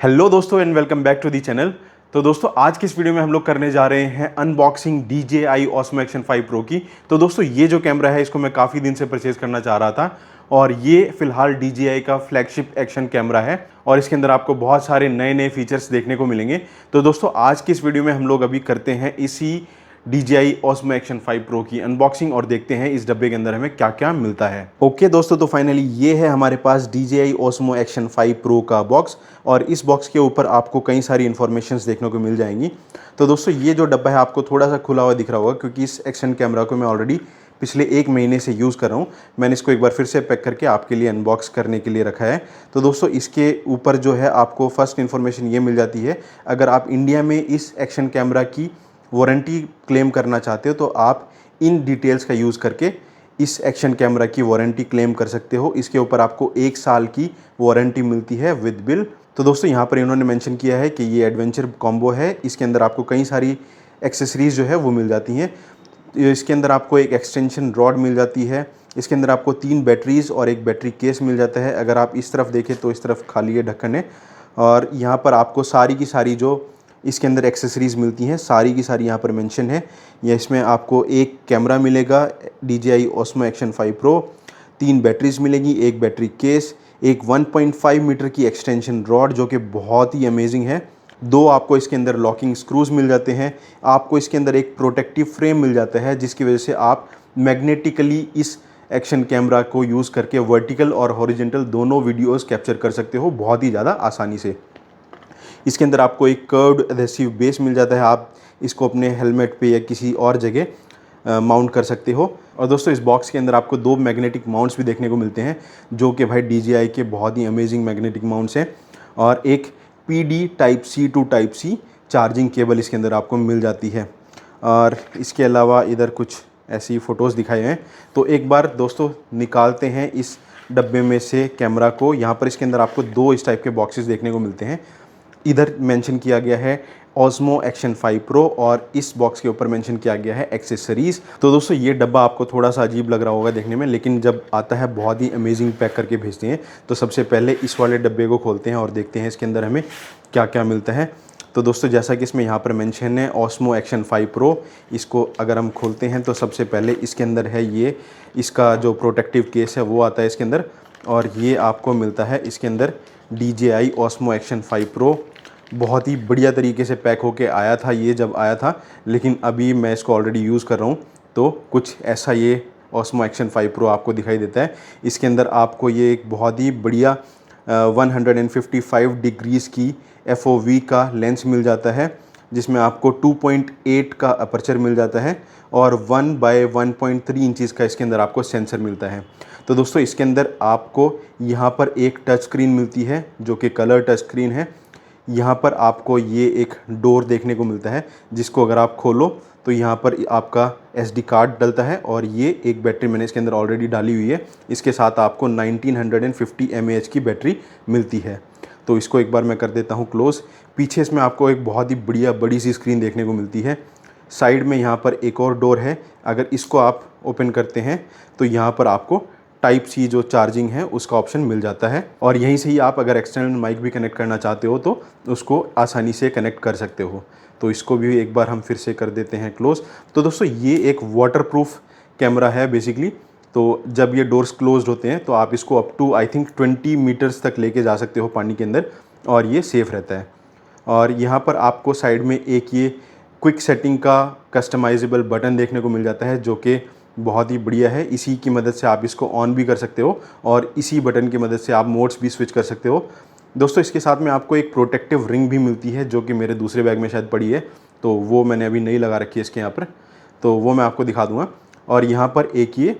Hello दोस्तों and welcome back to the channel. तो दोस्तों आज की इस वीडियो में हम लोग करने जा रहे हैं unboxing DJI Osmo Action 5 Pro की। तो दोस्तों ये जो कैमरा है इसको मैं काफ़ी दिन से परचेज करना चाह रहा था और ये फिलहाल DJI का फ्लैगशिप एक्शन कैमरा है और इसके अंदर आपको बहुत सारे नए नए फीचर्स देखने को मिलेंगे। तो दोस्तों आज की इस वीडियो में हम लोग अभी करते हैं इसी DJI Osmo Action 5 Pro की अनबॉक्सिंग और देखते हैं इस डब्बे के अंदर हमें क्या क्या मिलता है। ओके दोस्तों, तो फाइनली ये है हमारे पास DJI Osmo Action 5 Pro का बॉक्स और इस बॉक्स के ऊपर आपको कई सारी इन्फॉर्मेशंस देखने को मिल जाएंगी। तो दोस्तों ये जो डब्बा है आपको थोड़ा सा खुला हुआ दिख रहा होगा क्योंकि इस एक्शन कैमरा को मैं ऑलरेडी पिछले 1 महीने से यूज़ कर रहा हूँ। मैंने इसको एक बार फिर से पैक करके आपके लिए अनबॉक्स करने के लिए रखा है। तो दोस्तों इसके ऊपर जो है आपको फर्स्ट इन्फॉर्मेशन ये मिल जाती है, अगर आप इंडिया में इस एक्शन कैमरा की वारंटी क्लेम करना चाहते हो तो आप इन डिटेल्स का यूज़ करके इस एक्शन कैमरा की वारंटी क्लेम कर सकते हो। इसके ऊपर आपको 1 साल की वारंटी मिलती है विद बिल। तो दोस्तों यहाँ पर इन्होंने मेंशन किया है कि ये एडवेंचर कॉम्बो है, इसके अंदर आपको कई सारी एक्सेसरीज़ जो है वो मिल जाती हैं। इसके अंदर आपको एक एक्सटेंशन रॉड मिल जाती है, इसके अंदर आपको 3 बैटरीज़ और एक बैटरी केस मिल जाता है। अगर आप इस तरफ देखें तो इस तरफ खाली है ढक्कन है और यहाँ पर आपको सारी की सारी जो इसके अंदर एक्सेसरीज़ मिलती हैं सारी की सारी यहाँ पर मेंशन है। या इसमें आपको एक कैमरा मिलेगा DJI Osmo Action 5 Pro, 3 batteries मिलेगी, एक बैटरी केस, एक 1.5 मीटर की एक्सटेंशन रॉड जो कि बहुत ही अमेजिंग है, 2 आपको इसके अंदर लॉकिंग स्क्रूज़ मिल जाते हैं, आपको इसके अंदर एक प्रोटेक्टिव फ्रेम मिल जाता है जिसकी वजह से आप मैग्नेटिकली इस एक्शन कैमरा को यूज़ करके वर्टिकल और हॉरिजेंटल दोनों वीडियोज़ कैप्चर कर सकते हो बहुत ही ज़्यादा आसानी से। इसके अंदर आपको एक कर्व्ड एडहेसिव बेस मिल जाता है, आप इसको अपने हेलमेट पे या किसी और जगह माउंट कर सकते हो। और दोस्तों इस बॉक्स के अंदर आपको 2 मैग्नेटिक माउंट्स भी देखने को मिलते हैं जो कि भाई DJI के बहुत ही अमेजिंग मैग्नेटिक माउंट्स हैं और एक PD type C to type C charging cable इसके अंदर आपको मिल जाती है। और इसके अलावा इधर कुछ ऐसी फ़ोटोज़ दिखाए हैं। तो एक बार दोस्तों निकालते हैं इस डब्बे में से कैमरा को। यहाँ पर इसके अंदर आपको 2 इस टाइप के बॉक्सेस देखने को मिलते हैं। इधर मेंशन किया गया है Osmo Action 5 Pro और इस बॉक्स के ऊपर मेंशन किया गया है एक्सेसरीज़। तो दोस्तों ये डब्बा आपको थोड़ा सा अजीब लग रहा होगा देखने में, लेकिन जब आता है बहुत ही अमेजिंग पैक करके भेजते हैं। तो सबसे पहले इस वाले डब्बे को खोलते हैं और देखते हैं इसके अंदर हमें क्या क्या मिलता है। तो दोस्तों जैसा कि इसमें यहाँ पर मेंशन है Osmo Action 5 Pro, इसको अगर हम खोलते हैं तो सबसे पहले इसके अंदर है ये इसका जो प्रोटेक्टिव केस है वो आता है इसके अंदर और ये आपको मिलता है इसके अंदर DJI Osmo Action 5 Pro। बहुत ही बढ़िया तरीके से पैक होके आया था ये जब आया था, लेकिन अभी मैं इसको ऑलरेडी यूज़ कर रहा हूँ तो कुछ ऐसा ये Osmo Action 5 Pro आपको दिखाई देता है। इसके अंदर आपको ये एक बहुत ही बढ़िया 155 डिग्रीज़ की FOV का लेंस मिल जाता है जिसमें आपको 2.8 का अपर्चर मिल जाता है और 1/1.3 इंचज़ का इसके अंदर आपको सेंसर मिलता है। तो दोस्तों इसके अंदर आपको यहाँ पर एक टच स्क्रीन मिलती है जो कि कलर टच स्क्रीन है। यहाँ पर आपको ये एक डोर देखने को मिलता है जिसको अगर आप खोलो तो यहाँ पर आपका SD कार्ड डलता है और ये एक बैटरी मैंने इसके अंदर ऑलरेडी डाली हुई है। इसके साथ आपको 1950 mAh की बैटरी मिलती है। तो इसको एक बार मैं कर देता हूँ क्लोज़। पीछे इसमें आपको एक बहुत ही बढ़िया बड़ी सी स्क्रीन देखने को मिलती है। साइड में यहाँ पर एक और डोर है, अगर इसको आप ओपन करते हैं तो यहाँ पर आपको टाइप C जो चार्जिंग है उसका ऑप्शन मिल जाता है और यहीं से ही आप अगर एक्सटर्नल माइक भी कनेक्ट करना चाहते हो तो उसको आसानी से कनेक्ट कर सकते हो। तो इसको भी एक बार हम फिर से कर देते हैं क्लोज़। तो दोस्तों ये एक वाटरप्रूफ कैमरा है बेसिकली। तो जब ये डोर्स क्लोज्ड होते हैं तो आप इसको up to I think 20 metres तक लेके जा सकते हो पानी के अंदर और ये सेफ़ रहता है। और यहाँ पर आपको साइड में एक ये क्विक सेटिंग का कस्टमाइजेबल बटन देखने को मिल जाता है जो कि बहुत ही बढ़िया है। इसी की मदद से आप इसको ऑन भी कर सकते हो और इसी बटन की मदद से आप मोड्स भी स्विच कर सकते हो। दोस्तों इसके साथ में आपको एक प्रोटेक्टिव रिंग भी मिलती है जो कि मेरे दूसरे बैग में शायद पड़ी है, तो वो मैंने अभी नहीं लगा रखी है इसके यहाँ पर, तो वो मैं आपको दिखा दूँगा। और यहाँ पर एक ये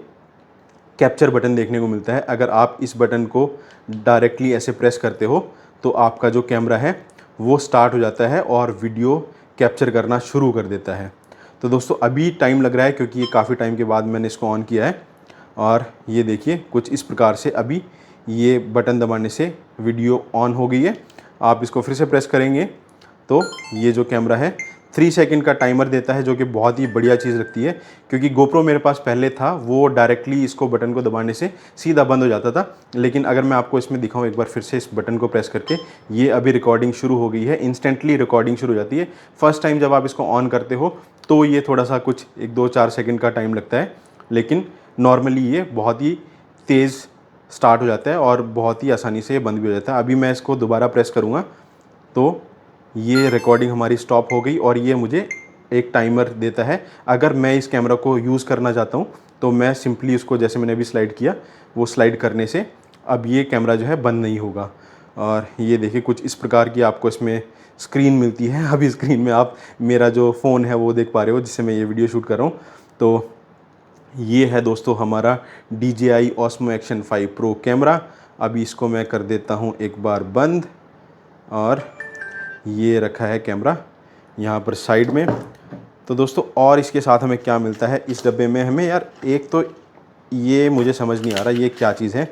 कैप्चर बटन देखने को मिलता है, अगर आप इस बटन को डायरेक्टली ऐसे प्रेस करते हो तो आपका जो कैमरा है वो स्टार्ट हो जाता है और वीडियो कैप्चर करना शुरू कर देता है। तो दोस्तों अभी टाइम लग रहा है क्योंकि ये काफ़ी टाइम के बाद मैंने इसको ऑन किया है और ये देखिए कुछ इस प्रकार से अभी ये बटन दबाने से वीडियो ऑन हो गई है। आप इसको फिर से प्रेस करेंगे तो ये जो कैमरा है 3 सेकंड का टाइमर देता है, जो कि बहुत ही बढ़िया चीज़ लगती है, क्योंकि गोप्रो मेरे पास पहले था, वो डायरेक्टली इसको बटन को दबाने से सीधा बंद हो जाता था। लेकिन अगर मैं आपको इसमें दिखाऊं एक बार फिर से इस बटन को प्रेस करके, ये अभी रिकॉर्डिंग शुरू हो गई है, इंस्टेंटली रिकॉर्डिंग शुरू हो जाती है। फर्स्ट टाइम जब आप इसको ऑन करते हो तो ये थोड़ा सा कुछ 1-2-4 सेकंड का टाइम लगता है, लेकिन नॉर्मली ये बहुत ही तेज़ स्टार्ट हो जाता है और बहुत ही आसानी से ये बंद भी हो जाता है। अभी मैं इसको दोबारा प्रेस करूँगा तो ये रिकॉर्डिंग हमारी स्टॉप हो गई और ये मुझे एक टाइमर देता है। अगर मैं इस कैमरा को यूज़ करना चाहता हूँ तो मैं सिंपली उसको, जैसे मैंने अभी स्लाइड किया, वो स्लाइड करने से अब ये कैमरा जो है बंद नहीं होगा। और ये देखिए कुछ इस प्रकार की आपको इसमें स्क्रीन मिलती है। अभी स्क्रीन में आप मेरा जो फ़ोन है वो देख पा रहे हो, जिससे मैं ये वीडियो शूट कर रहा हूँ। तो ये है दोस्तों हमारा DJI Osmo Action 5 Pro camera. अभी इसको मैं कर देता हूँ एक बार बंद, और ये रखा है कैमरा यहाँ पर साइड में। तो दोस्तों और इसके साथ हमें क्या मिलता है इस डब्बे में, हमें यार एक तो ये मुझे समझ नहीं आ रहा ये क्या चीज़ है।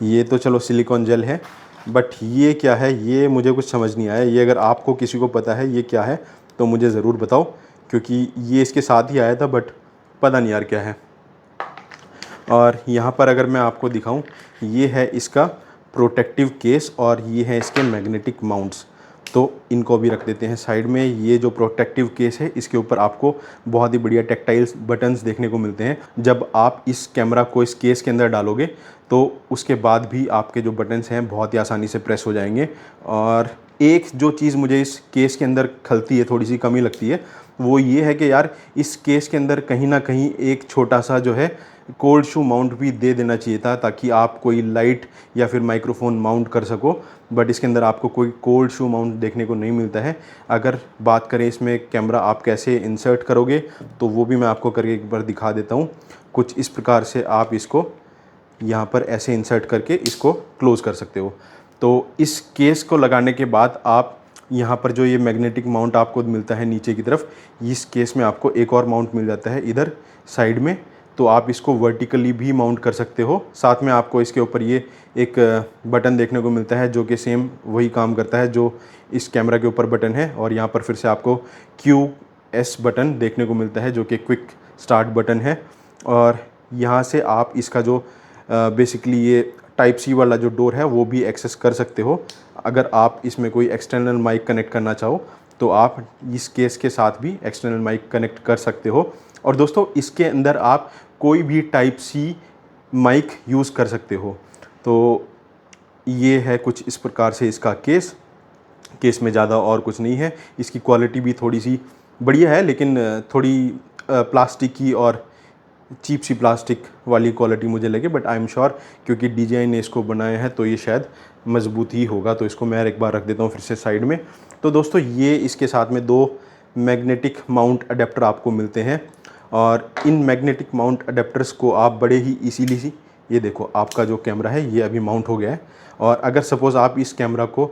ये तो चलो सिलिकॉन जेल है, बट ये क्या है ये मुझे कुछ समझ नहीं आया। ये अगर आपको किसी को पता है ये क्या है तो मुझे ज़रूर बताओ, क्योंकि ये इसके साथ ही आया था, बट पता नहीं यार क्या है। और यहाँ पर अगर मैं आपको दिखाऊं, ये है इसका प्रोटेक्टिव केस और ये है इसके मैग्नेटिक माउंट्स। तो इनको भी रख देते हैं साइड में। ये जो प्रोटेक्टिव केस है इसके ऊपर आपको बहुत ही बढ़िया टेक्टाइल्स बटन्स देखने को मिलते हैं। जब आप इस कैमरा को इस केस के अंदर डालोगे तो उसके बाद भी आपके जो बटन्स हैं बहुत ही आसानी से प्रेस हो जाएंगे। और एक जो चीज़ मुझे इस केस के अंदर खलती है, थोड़ी सी कमी लगती है, वो ये है कि यार इस केस के अंदर कहीं ना कहीं एक छोटा सा जो है कोल्ड शू माउंट भी दे देना चाहिए था, ताकि आप कोई लाइट या फिर माइक्रोफोन माउंट कर सको। बट इसके अंदर आपको कोई कोल्ड शू माउंट देखने को नहीं मिलता है। अगर बात करें इसमें कैमरा आप कैसे इंसर्ट करोगे, तो वो भी मैं आपको करके एक बार दिखा देता हूँ। कुछ इस प्रकार से आप इसको यहाँ पर ऐसे इंसर्ट करके इसको क्लोज़ कर सकते हो। तो इस केस को लगाने के बाद आप यहाँ पर जो ये मैग्नेटिक माउंट आपको मिलता है नीचे की तरफ, इस केस में आपको एक और माउंट मिल जाता है इधर साइड में। तो आप इसको वर्टिकली भी माउंट कर सकते हो। साथ में आपको इसके ऊपर ये एक बटन देखने को मिलता है, जो कि सेम वही काम करता है जो इस कैमरा के ऊपर बटन है। और यहाँ पर फिर से आपको QS बटन देखने को मिलता है, जो कि क्विक स्टार्ट बटन है। और यहाँ से आप इसका जो बेसिकली ये टाइप C वाला जो डोर है वो भी एक्सेस कर सकते हो। अगर आप इसमें कोई एक्सटर्नल माइक कनेक्ट करना चाहो तो आप इस केस के साथ भी एक्सटर्नल माइक कनेक्ट कर सकते हो। और दोस्तों इसके अंदर आप कोई भी टाइप C माइक यूज़ कर सकते हो। तो ये है कुछ इस प्रकार से इसका केस में ज़्यादा और कुछ नहीं है। इसकी क्वालिटी भी थोड़ी सी बढ़िया है, लेकिन थोड़ी प्लास्टिक की और चीप सी प्लास्टिक वाली क्वालिटी मुझे लगे। बट आई एम श्योर क्योंकि DJI ने इसको बनाया है तो ये शायद मजबूत ही होगा। तो इसको मैं एक बार रख देता हूँ फिर से साइड में। तो दोस्तों ये इसके साथ में 2 मैग्नेटिक माउंट अडेप्टर आपको मिलते हैं। और इन मैग्नेटिक माउंट अडेप्टर्स को आप बड़े ही इजीली सी, ये देखो आपका जो कैमरा है ये अभी माउंट हो गया है। और अगर सपोज़ आप इस कैमरा को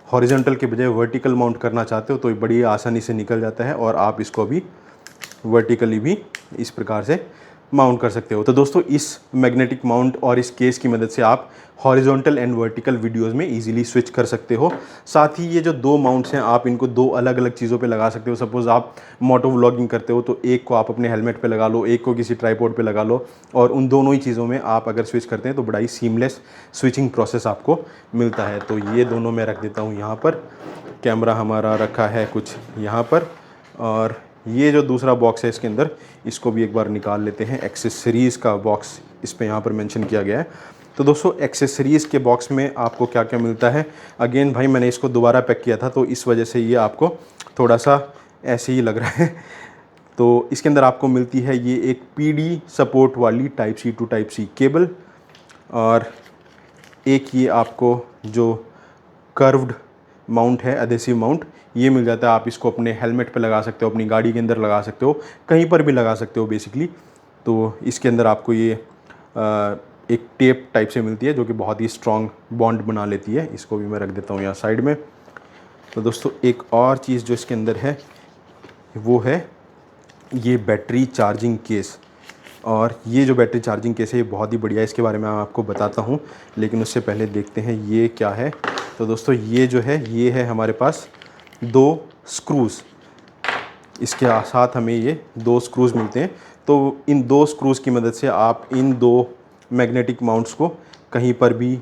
हॉरिजॉन्टल के बजाय वर्टिकल माउंट करना चाहते हो तो ये बड़ी आसानी से निकल जाता है, और आप इसको अभी वर्टिकली भी इस प्रकार से माउंट कर सकते हो। तो दोस्तों इस मैग्नेटिक माउंट और इस केस की मदद से आप हॉरिजॉन्टल एंड वर्टिकल वीडियोस में इजीली स्विच कर सकते हो। साथ ही ये जो 2 माउंट्स हैं आप इनको 2 अलग अलग चीज़ों पे लगा सकते हो। सपोज़ आप मोटो व्लॉगिंग करते हो तो एक को आप अपने हेलमेट पे लगा लो, एक को किसी ट्राइपॉड पे लगा लो, और उन दोनों ही चीज़ों में आप अगर स्विच करते हैं तो बड़ा ही सीमलेस स्विचिंग प्रोसेस आपको मिलता है। तो ये दोनों मैं रख देता हूँ यहाँ पर। कैमरा हमारा रखा है कुछ यहाँ पर, और ये जो दूसरा बॉक्स है इसके अंदर, इसको भी एक बार निकाल लेते हैं। एक्सेसरीज़ का बॉक्स इस पे यहाँ पर मेंशन किया गया है। तो दोस्तों एक्सेसरीज़ के बॉक्स में आपको क्या क्या मिलता है, अगेन भाई मैंने इसको दोबारा पैक किया था तो इस वजह से ये आपको थोड़ा सा ऐसे ही लग रहा है। तो इसके अंदर आपको मिलती है ये एक PD सपोर्ट वाली type C to type C cable, और एक ये आपको जो कर्व्ड माउंट है, एडेसिव माउंट, ये मिल जाता है। आप इसको अपने हेलमेट पे लगा सकते हो, अपनी गाड़ी के अंदर लगा सकते हो, कहीं पर भी लगा सकते हो बेसिकली। तो इसके अंदर आपको ये एक टेप टाइप से मिलती है जो कि बहुत ही स्ट्रॉन्ग बॉन्ड बना लेती है। इसको भी मैं रख देता हूँ यहाँ साइड में। तो दोस्तों एक और चीज़ जो इसके अंदर है वो है ये बैटरी चार्जिंग केस। और ये जो बैटरी चार्जिंग केस है ये बहुत ही बढ़िया है, इसके बारे में मैं आपको बताता हूँ, लेकिन उससे पहले देखते हैं ये क्या है। तो दोस्तों ये जो है ये है हमारे पास 2 स्क्रूज़। इसके साथ हमें ये 2 स्क्रूज़ मिलते हैं। तो इन 2 स्क्रूज़ की मदद से आप इन 2 मैग्नेटिक माउंट्स को कहीं पर भी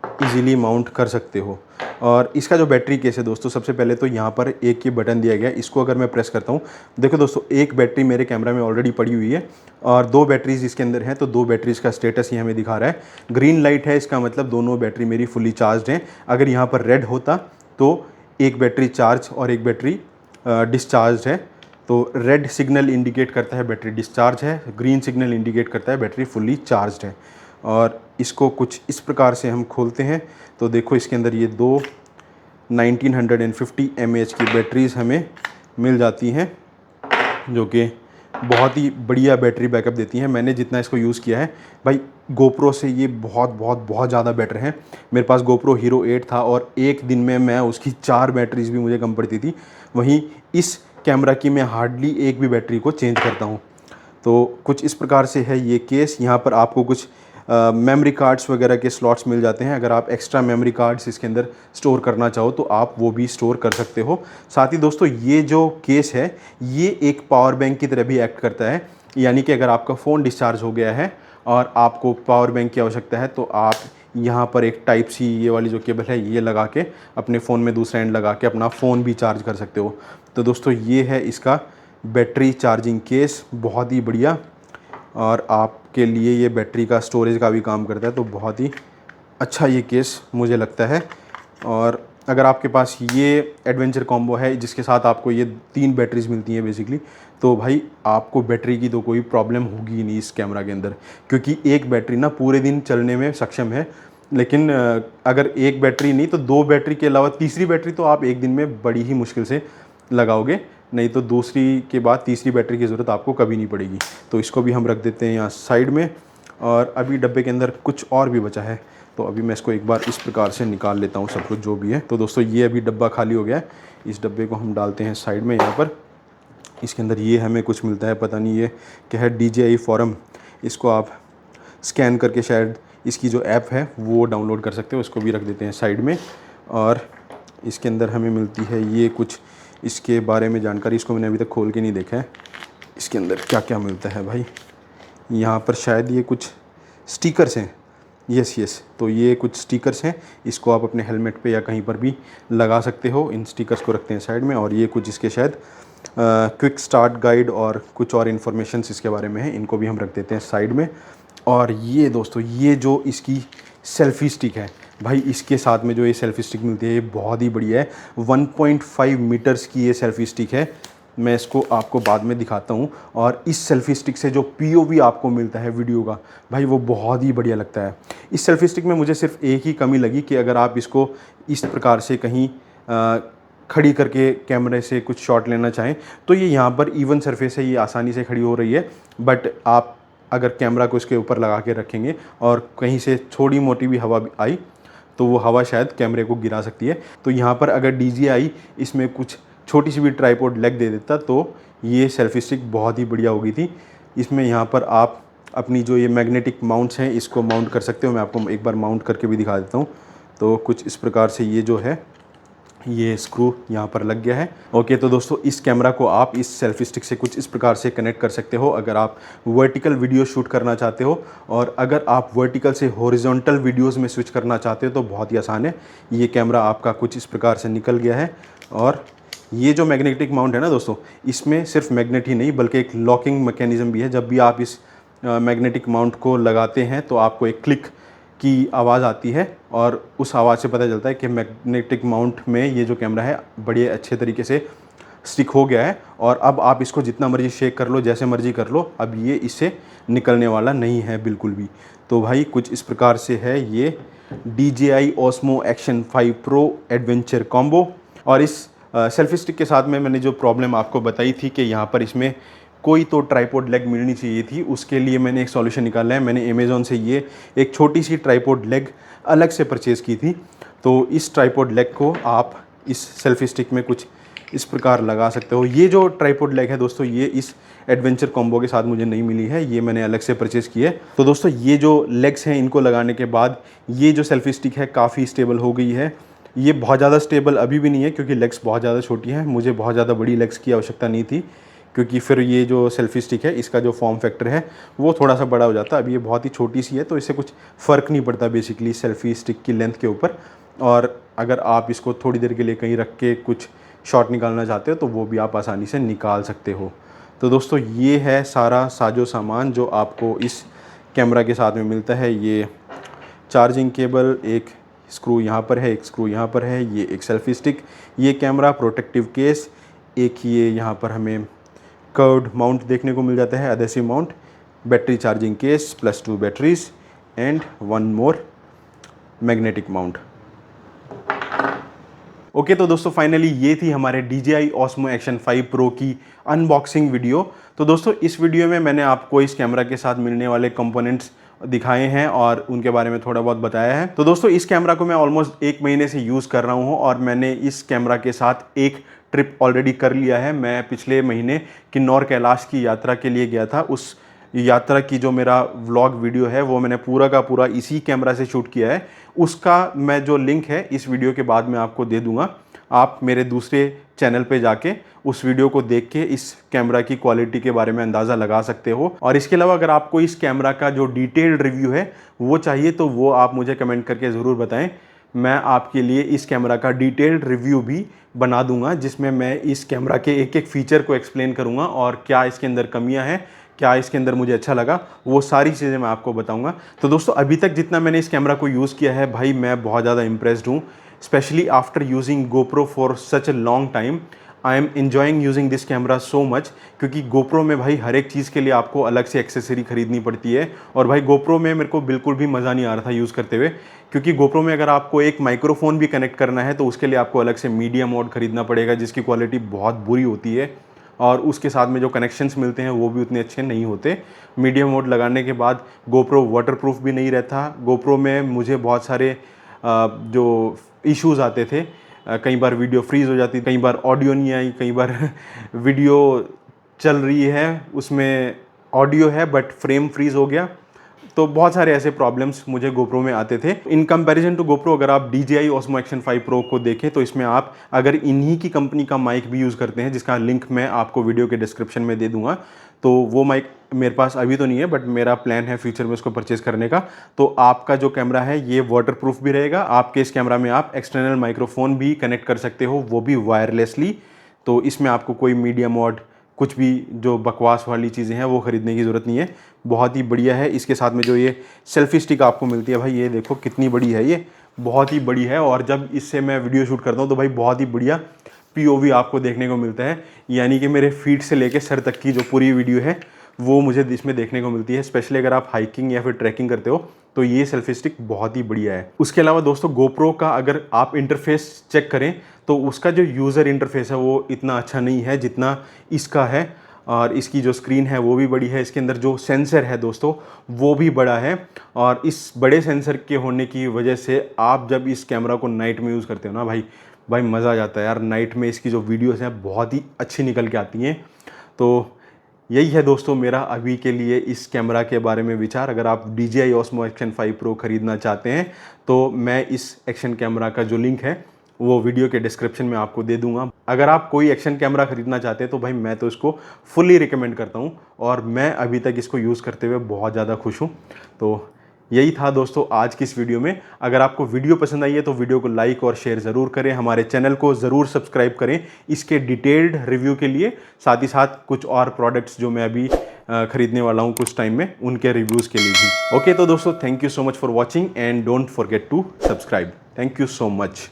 इजीली माउंट कर सकते हो। और इसका जो बैटरी केस है दोस्तों, सबसे पहले तो यहाँ पर एक ही बटन दिया गया है, इसको अगर मैं प्रेस करता हूँ, देखो दोस्तों एक बैटरी मेरे कैमरा में ऑलरेडी पड़ी हुई है और 2 बैटरीज इसके अंदर हैं। तो 2 बैटरीज का स्टेटस ये हमें दिखा रहा है। ग्रीन लाइट है, इसका मतलब दोनों बैटरी मेरी फुली चार्ज हैं। अगर यहाँ पर रेड होता तो एक बैटरी चार्ज और एक बैटरी डिस्चार्ज है। तो रेड सिग्नल इंडिकेट करता है बैटरी डिस्चार्ज है, ग्रीन सिग्नल इंडिकेट करता है बैटरी फुल्ली चार्ज है। और इसको कुछ इस प्रकार से हम खोलते हैं तो देखो इसके अंदर ये 2 1950 mAh की बैटरीज़ हमें मिल जाती हैं, जो कि बहुत ही बढ़िया बैटरी बैकअप देती हैं। मैंने जितना इसको यूज़ किया है भाई, गोप्रो से ये बहुत ज़्यादा बेटर है। मेरे पास गोप्रो हीरो 8 था और एक दिन में मैं उसकी 4 बैटरीज़ भी मुझे कम पड़ती थी। वहीं इस कैमरा की मैं हार्डली एक भी बैटरी को चेंज करता हूँ। तो कुछ इस प्रकार से है ये केस। यहाँ पर आपको कुछ मेमोरी कार्ड्स वगैरह के स्लॉट्स मिल जाते हैं। अगर आप एक्स्ट्रा मेमोरी कार्ड्स इसके अंदर स्टोर करना चाहो तो आप वो भी स्टोर कर सकते हो। साथ ही दोस्तों ये जो केस है ये एक पावर बैंक की तरह भी एक्ट करता है। यानी कि अगर आपका फ़ोन डिस्चार्ज हो गया है और आपको पावर बैंक की आवश्यकता है तो आप यहाँ पर एक टाइप सी ये वाली जो केबल है ये लगा के अपने फ़ोन में दूसरा एंड लगा के अपना फ़ोन भी चार्ज कर सकते हो। तो दोस्तों ये है इसका बैटरी चार्जिंग केस, बहुत ही बढ़िया। और आपके लिए ये बैटरी का स्टोरेज का भी काम करता है, तो बहुत ही अच्छा ये केस मुझे लगता है। और अगर आपके पास ये एडवेंचर कॉम्बो है जिसके साथ आपको ये 3 बैटरीज़ मिलती हैं बेसिकली, तो भाई आपको बैटरी की तो कोई प्रॉब्लम होगी ही नहीं इस कैमरा के अंदर, क्योंकि एक बैटरी ना पूरे दिन चलने में सक्षम है। लेकिन अगर एक बैटरी नहीं तो 2 बैटरी के अलावा तीसरी बैटरी तो आप एक दिन में बड़ी ही मुश्किल से लगाओगे, नहीं तो दूसरी के बाद तीसरी बैटरी की ज़रूरत आपको कभी नहीं पड़ेगी। तो इसको भी हम रख देते हैं यहाँ साइड में। और अभी डब्बे के अंदर कुछ और भी बचा है, तो अभी मैं इसको एक बार इस प्रकार से निकाल लेता हूँ सब कुछ जो भी है। तो दोस्तों ये अभी डब्बा खाली हो गया है, इस डब्बे को हम डालते हैं साइड में यहाँ पर। इसके अंदर ये हमें कुछ मिलता है, पता नहीं ये क्या है, DJI फोरम। इसको आप स्कैन करके शायद इसकी जो ऐप है वो डाउनलोड कर सकते हो, इसको भी रख देते हैं साइड में। और इसके अंदर हमें मिलती है ये कुछ इसके बारे में जानकारी, इसको मैंने अभी तक खोल के नहीं देखा है इसके अंदर क्या क्या मिलता है भाई। यहाँ पर शायद ये कुछ स्टिकर्स हैं, यस, तो ये कुछ स्टिकर्स हैं, इसको आप अपने हेलमेट पे या कहीं पर भी लगा सकते हो। इन स्टिकर्स को रखते हैं साइड में। और ये कुछ इसके शायद क्विक स्टार्ट गाइड और कुछ और इन्फॉर्मेशन इसके बारे में है, इनको भी हम रख देते हैं साइड में। और ये दोस्तों ये जो इसकी सेल्फ़ी स्टिक है भाई, इसके साथ में जो ये सेल्फ़ी स्टिक मिलती है ये बहुत ही बढ़िया है। 1.5 मीटर्स की ये सेल्फ़ी स्टिक है, मैं इसको आपको बाद में दिखाता हूँ। और इस सेल्फ़ी स्टिक से जो POV आपको मिलता है वीडियो का भाई, वो बहुत ही बढ़िया लगता है। इस सेल्फ़ी स्टिक में मुझे सिर्फ एक ही कमी लगी कि अगर आप इसको इस प्रकार से कहीं खड़ी करके कैमरे से कुछ शॉट लेना चाहें तो ये यहाँ पर इवन सरफेस है, ये आसानी से खड़ी हो रही है। बट आप अगर कैमरा को इसके ऊपर लगा के रखेंगे और कहीं से थोड़ी मोटी भी हवा आई तो वो हवा शायद कैमरे को गिरा सकती है। तो यहाँ पर अगर DJI इसमें कुछ छोटी सी भी ट्राइपॉड लेग दे देता तो ये सेल्फी स्टिक बहुत ही बढ़िया हो गई थी। इसमें यहाँ पर आप अपनी जो ये मैग्नेटिक माउंट्स हैं इसको माउंट कर सकते हो। मैं आपको एक बार माउंट करके भी दिखा देता हूँ। तो कुछ इस प्रकार से ये जो है ये स्क्रू यहाँ पर लग गया है। ओके, तो दोस्तों इस कैमरा को आप इस सेल्फी स्टिक से कुछ इस प्रकार से कनेक्ट कर सकते हो अगर आप वर्टिकल वीडियो शूट करना चाहते हो। और अगर आप वर्टिकल से हॉरिजॉन्टल वीडियोस में स्विच करना चाहते हो तो बहुत ही आसान है। ये कैमरा आपका कुछ इस प्रकार से निकल गया है। और ये जो मैग्नेटिक माउंट है ना दोस्तों, इसमें सिर्फ मैग्नेट ही नहीं बल्कि एक लॉकिंग मैकेनिज़्म भी है। जब भी आप इस मैग्नेटिक माउंट को लगाते हैं तो आपको एक क्लिक की आवाज़ आती है और उस आवाज़ से पता चलता है कि मैग्नेटिक माउंट में ये जो कैमरा है बड़े अच्छे तरीके से स्टिक हो गया है। और अब आप इसको जितना मर्जी शेक कर लो, जैसे मर्जी कर लो, अब ये इससे निकलने वाला नहीं है बिल्कुल भी। तो भाई कुछ इस प्रकार से है ये DJI Osmo Action 5 Pro adventure combo. और इस सेल्फी स्टिक के साथ में मैंने जो प्रॉब्लम आपको बताई थी कि यहाँ पर इसमें कोई तो ट्राइपॉड लेग मिलनी चाहिए थी, उसके लिए मैंने एक सॉल्यूशन निकाला है। मैंने अमेज़ॉन से ये एक छोटी सी ट्राइपॉड लेग अलग से परचेज़ की थी। तो इस ट्राइपॉड लेग को आप इस सेल्फी स्टिक में कुछ इस प्रकार लगा सकते हो। ये जो ट्राइपॉड लेग है दोस्तों ये इस एडवेंचर कॉम्बो के साथ मुझे नहीं मिली है, ये मैंने अलग से परचेज़ की है। तो दोस्तों ये जो लेग्स हैं इनको लगाने के बाद ये जो सेल्फी स्टिक है काफ़ी स्टेबल हो गई है। ये बहुत ज़्यादा स्टेबल अभी भी नहीं है क्योंकि लेग्स बहुत ज़्यादा छोटी हैं। मुझे बहुत ज़्यादा बड़ी लेग्स की आवश्यकता नहीं थी क्योंकि फिर ये जो सेल्फी स्टिक है इसका जो फॉर्म फैक्टर है वो थोड़ा सा बड़ा हो जाता है। अभी ये बहुत ही छोटी सी है तो इससे कुछ फ़र्क नहीं पड़ता बेसिकली सेल्फी स्टिक की लेंथ के ऊपर। और अगर आप इसको थोड़ी देर के लिए कहीं रख के कुछ शॉट निकालना चाहते हो तो वो भी आप आसानी से निकाल सकते हो। तो दोस्तों ये है सारा साजो सामान जो आपको इस कैमरा के साथ में मिलता है। ये चार्जिंग केबल, एक स्क्रू यहाँ पर है, एक स्क्रू यहाँ पर है, ये एक सेल्फी स्टिक, ये कैमरा, प्रोटेक्टिव केस, एक ये यहाँ पर हमें कर्व्ड माउंट देखने को मिल जाता है, adhesive mount, battery charging case plus 2 batteries and one more magnetic mount. Okay तो दोस्तों फाइनली ये थी हमारे DJI Osmo Action 5 Pro की अनबॉक्सिंग वीडियो। तो दोस्तों इस वीडियो में मैंने आपको इस कैमरा के साथ मिलने वाले कंपोनेंट्स दिखाए हैं और उनके बारे में थोड़ा बहुत बताया है। तो दोस्तों इस कैमरा को मैं ऑलमोस्ट 1 महीने से यूज़ कर रहा हूँ और मैंने इस कैमरा के साथ एक ट्रिप ऑलरेडी कर लिया है। मैं पिछले महीने किन्नौर कैलाश की यात्रा के लिए गया था। उस यात्रा की जो मेरा व्लॉग वीडियो है वो मैंने पूरा का पूरा इसी कैमरा से शूट किया है। उसका मैं जो लिंक है इस वीडियो के बाद में आपको दे दूंगा। आप मेरे दूसरे चैनल पे जाके उस वीडियो को देख के इस कैमरा की क्वालिटी के बारे में अंदाज़ा लगा सकते हो। और इसके अलावा अगर आपको इस कैमरा का जो डिटेल्ड रिव्यू है वो चाहिए तो वो आप मुझे कमेंट करके ज़रूर बताएं। मैं आपके लिए इस कैमरा का डिटेल्ड रिव्यू भी बना दूंगा जिसमें मैं इस कैमरा के एक एक फ़ीचर को एक्सप्लेन करूंगा और क्या इसके अंदर कमियां हैं, क्या इसके अंदर मुझे अच्छा लगा, वो सारी चीज़ें मैं आपको बताऊंगा। तो दोस्तों अभी तक जितना मैंने इस कैमरा को यूज़ किया है भाई मैं बहुत ज़्यादा इम्प्रेस्ड हूँ। Specially after using GoPro for such a long time I am enjoying using this camera so much. क्योंकि GoPro में भाई हर एक चीज़ के लिए आपको अलग से एक्सेसरी खरीदनी पड़ती है और भाई GoPro में मेरे को बिल्कुल भी मज़ा नहीं आ रहा था यूज़ करते हुए। क्योंकि GoPro में अगर आपको एक माइक्रोफोन भी कनेक्ट करना है तो उसके लिए आपको अलग से मीडिया मोड खरीदना पड़ेगा जिसकी क्वालिटी बहुत बुरी होती है और उसके साथ में जो कनेक्शंस मिलते हैं वो भी उतने अच्छे नहीं होते। मीडिया मोड लगाने के बाद GoPro वाटरप्रूफ भी नहीं रहता। GoPro में मुझे बहुत सारे जो इश्यूज़ आते थे, कई बार वीडियो फ्रीज़ हो जाती, कई बार ऑडियो नहीं आई, कई बार वीडियो चल रही है उसमें ऑडियो है बट फ्रेम फ्रीज़ हो गया। तो बहुत सारे ऐसे प्रॉब्लम्स मुझे GoPro में आते थे। इन कंपैरिजन टू GoPro अगर आप DJI Osmo Action 5 Pro को देखें तो इसमें आप अगर इन्हीं की कंपनी का माइक भी यूज़ करते हैं जिसका लिंक मैं आपको वीडियो के डिस्क्रिप्शन में दे दूंगा, तो वो माइक मेरे पास अभी तो नहीं है बट मेरा प्लान है फ्यूचर में उसको परचेज़ करने का। तो आपका जो कैमरा है ये वाटरप्रूफ भी रहेगा। आपके इस कैमरा में आप एक्सटर्नल माइक्रोफोन भी कनेक्ट कर सकते हो, वो भी वायरलेसली। तो इसमें आपको कोई मीडिया मोड, कुछ भी जो बकवास वाली चीज़ें हैं वो ख़रीदने की ज़रूरत नहीं है। बहुत ही बढ़िया है। इसके साथ में जो ये सेल्फी स्टिक आपको मिलती है भाई, ये देखो कितनी बड़ी है, ये बहुत ही बड़ी है। और जब इससे मैं वीडियो शूट करता हूँ तो भाई बहुत ही बढ़िया POV आपको देखने को मिलता है। यानी कि मेरे फीट से लेके सर तक की जो पूरी वीडियो है वो मुझे इसमें देखने को मिलती है। स्पेशली अगर आप हाइकिंग या फिर ट्रैकिंग करते हो तो ये सेल्फी स्टिक बहुत ही बढ़िया है। उसके अलावा दोस्तों GoPro का अगर आप इंटरफेस चेक करें तो उसका जो यूज़र इंटरफेस है वो इतना अच्छा नहीं है जितना इसका है। और इसकी जो स्क्रीन है वो भी बड़ी है। इसके अंदर जो सेंसर है दोस्तों वो भी बड़ा है और इस बड़े सेंसर के होने की वजह से आप जब इस कैमरा को नाइट में यूज़ करते हो ना भाई मज़ा आ जाता है यार। नाइट में इसकी जो वीडियोस हैं बहुत ही अच्छी निकल के आती हैं। तो यही है दोस्तों मेरा अभी के लिए इस कैमरा के बारे में विचार। अगर आप DJI Osmo Action 5 Pro ख़रीदना चाहते हैं तो मैं इस एक्शन कैमरा का जो लिंक है वो वीडियो के डिस्क्रिप्शन में आपको दे दूंगा। अगर आप कोई एक्शन कैमरा खरीदना चाहते हैं तो भाई मैं तो इसको फुल्ली रिकमेंड करता हूं और मैं अभी तक इसको यूज़ करते हुए बहुत ज़्यादा खुश हूं। तो यही था दोस्तों आज की इस वीडियो में। अगर आपको वीडियो पसंद आई है तो वीडियो को लाइक और शेयर ज़रूर करें, हमारे चैनल को ज़रूर सब्सक्राइब करें इसके डिटेल्ड रिव्यू के लिए, साथ ही साथ कुछ और प्रोडक्ट्स जो मैं अभी खरीदने वाला हूँ कुछ टाइम में उनके रिव्यूज़ के लिए भी। ओके तो दोस्तों thank you so much for watching and don't forget to subscribe. Thank you so much.